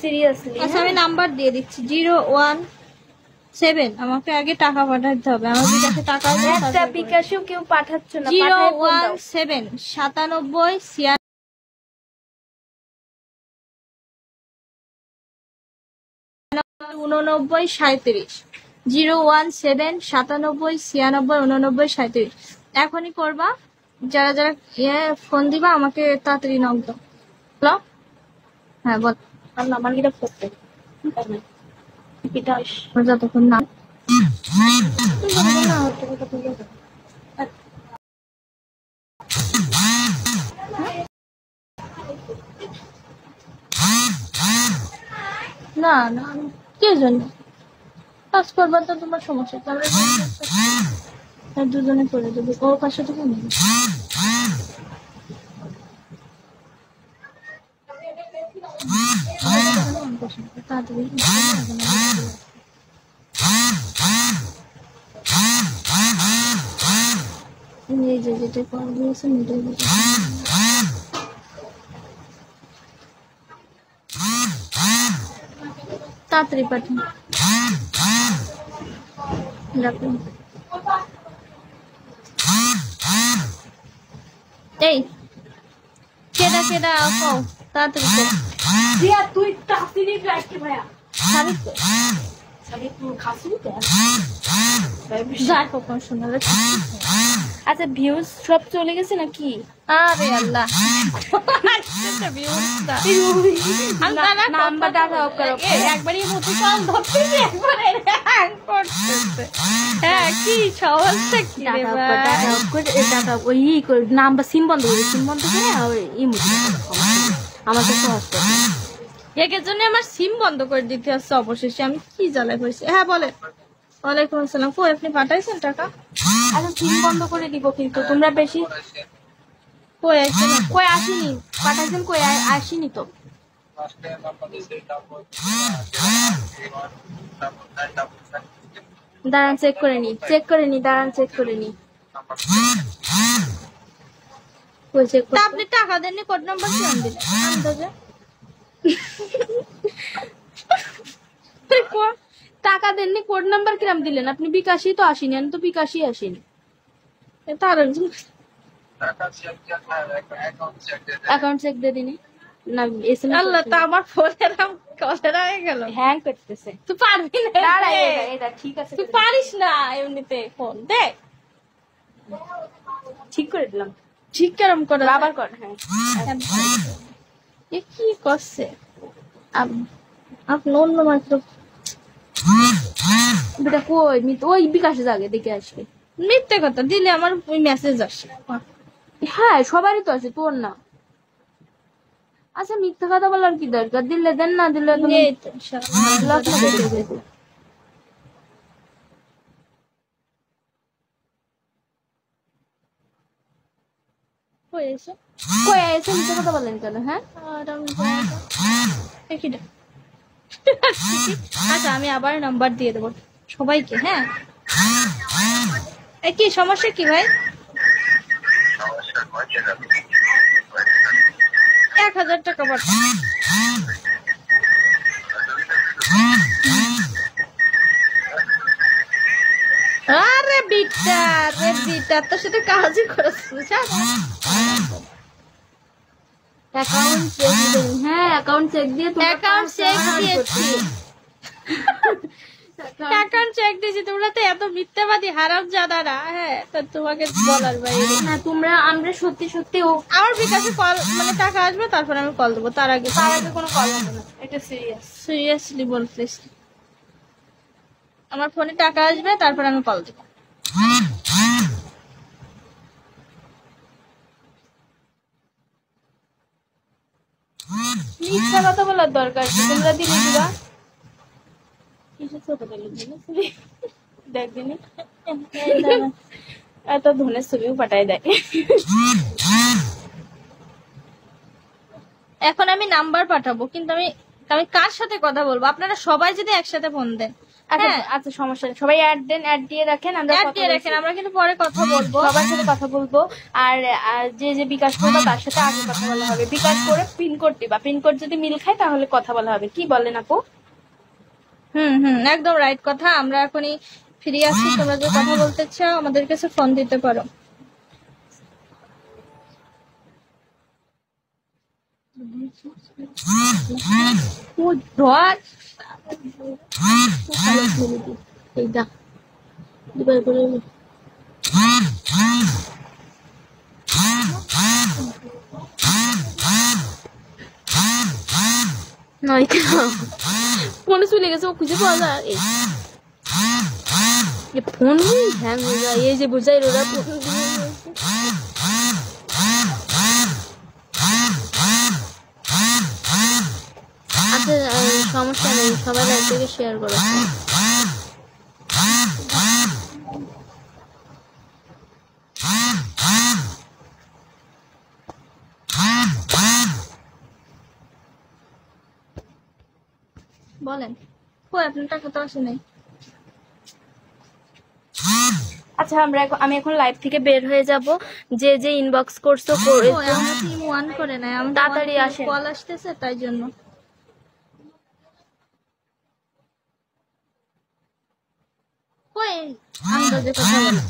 Seriously. আচ্ছা আমি number দিয়ে দিচ্ছি 017। আমাকে আগে টাকা পাঠাতে হবে, আমার বিকাশে টাকা একটা বিকাশেও কেউ পাঠাচ্ছ না। 017 97 89 37 017 97 96 89 37। এখনই করবা, যারা যারা ফোন দিবা আমাকে তাড়াতাড়ি নক দাও। হ্যালো, হ্যাঁ বল। আর নাম্বার কিটা করতে বিকাশ যতক্ষণ না না না কে জন্য কাজ করবার তো তোমার সমস্যা, আমরা দুজনে করে দেবো। ওর পাশে তো নেই। তাড়াতাড়ি এই যে যেটা কল দিয়েছেন এটাই তাড়াতাড়ি পাঠান। রাখুন। এই কেডা কেডা কও তাড়াতাড়ি কও। রিয়া তুই তাসিনি রাখতে ভাইয়া খাবি তো সাথে তুই খাসি তো যা কখন শোনালে। আচ্ছা ভিউজ সব চলে গেছে নাকি? আরে আল্লাহ নাম্বার ডাটা অফ করো একবারই মতো কল ধরতেছি একবারে হ্যাং করতেছে। হ্যাঁ কি সমস্যা কি রে ভাই? ডাটা অফ করে ডাটা ওই নাম্বার সিম বন্ধ করে আমাকে সহজ করে একের জন্য আমার সিম বন্ধ করে দিতে হচ্ছে অবশেষে। আমি কি জ্বালায় হয়েছে। হ্যাঁ বলে। ওয়ালাইকুম আসসালাম। কই আপনি পাঠাইছেন টাকা? আচ্ছা সিম বন্ধ করে দিব কিন্তু তোমরা বেশি কই আসছে না? কই আসেনি পাঠাইছেন কই আসেনি তো। দাঁড়ান চেক করে নি দাঁড়ান চেক করে নি কই চেক তা আপনি টাকা দেননি, কোড নাম্বার কি দিলেন? আন্দাজে টাকা দেননি কোড নাম্বার কিরাম দিলেন? আপনি বিকাশই তো আসেনি, আমি তো বিকাশই আসেনি। তার একজন অ্যাকাউন্ট চেক দিয়ে দিনি না এসএমএস। আল্লাহ, তা আমার ফোনের কলেরা হয়ে গেল। হ্যাং করতেছে। তুই পারবি না? দাঁড়া এটা ঠিক আছে তুই পারিস না এমনিতে ফোন দে। ঠিক করে দিলাম। ঠিক কেরম করে আবার কর। হ্যাঁ এ কি করছে? আপনি অন্য মাত্র বেটা কই ওই বিকাশে জাগে দেখে আসবে। মিথ্যে কথা দিলে আমার ওই মেসেজ আসে। হ্যাঁ সবারই তো আছে, তোর না। আচ্ছা মিথ্যা কথা বলার কি দরকার? দিলে দেন, না দিলে এই তো ব্লক না করে দেবো। কই এসে কই এসে মিথ্যা কথা বলেন কেন? হ্যাঁ আর আমি একিটা আচ্ছা আমি আবার নাম্বার দিয়ে দেবো সবাইকে। হ্যাঁ কি সমস্যা কি ভাই? 1000 টাকা পাঠা। আরে বিটা রে বিটা, তোর সাথে কাজই করেছিস। অ্যাকাউন্ট চেক দিন। হ্যাঁ অ্যাকাউন্ট চেক দিয়ে অ্যাকাউন্ট চেক দিয়েছি। অ্যাকাউন্ট চেক দিয়েছি। তোমরা তো এত মিথ্যাবাদী হারামজাদারা। হ্যাঁ তা তোমাকে বলার বাইরে। না আমরা সত্যি সত্যি আমার বিকাশে কল মানে টাকা আসবে, তারপর আমি কল দেবো। তার আগে কোনো কল হবে না। এটা সিরিয়াস। Seriously ball please. আমার ফোনে টাকা আসবে, তারপর আমি কল দেবো। মিথ্যা কথা বলার দরকার কি? তোমরা দিলে দিবা। দেখ দিনি এত ধনের ছবিও পাঠাই দেয়। এখন আমি নাম্বার পাঠাবো, কিন্তু আমি কার সাথে কথা বলবো? আপনারা সবাই যদি একসাথে ফোন দেন আচ্ছা হ্যাঁ। আচ্ছা সমস্যা নেই, সবাই অ্যাড দেন, অ্যাড দিয়ে রাখেন, আমরা অ্যাড কথা দিয়ে বলছি। রাখেন, আমরা কিন্তু পরে কথা বলবো। সবার সাথে কথা বলবো। আর যে যে বিকাশ করবে তার সাথে আগে কথা বলা হবে, বিকাশ করে পিনকোড দিবা, পিনকোড যদি মিল খায় তাহলে কথা বলা হবে, কি বলেন আপু? একদম রাইট কথা। আমরা এখনই ফ্রি আছি, তোমরা যে কথা বলতে চাও আমাদের কাছে ফোন দিতে পারো। ও ধর এইটা দিবার করে ফোনে চলে গেছে, ও খুঁজে পাওয়া যায়। ফোন হ্যাং হয়ে যায়, এই যে বুঝাই ওরা ফোন আচ্ছা সমস্যা নেই, সবাই লাইভ থেকে শেয়ার করো। বলেন, কই আপনার টাকা তো আসে নাই। আচ্ছা আমি এখন লাইভ থেকে বের হয়ে যাব, যে যে ইনবক্স করছো আমরা টিম 1 করে নাই, আমাদের তাড়াতাড়ি আসেন। কল আসতেছে তাই জন্য। কই আন্দাজে কথা বলো।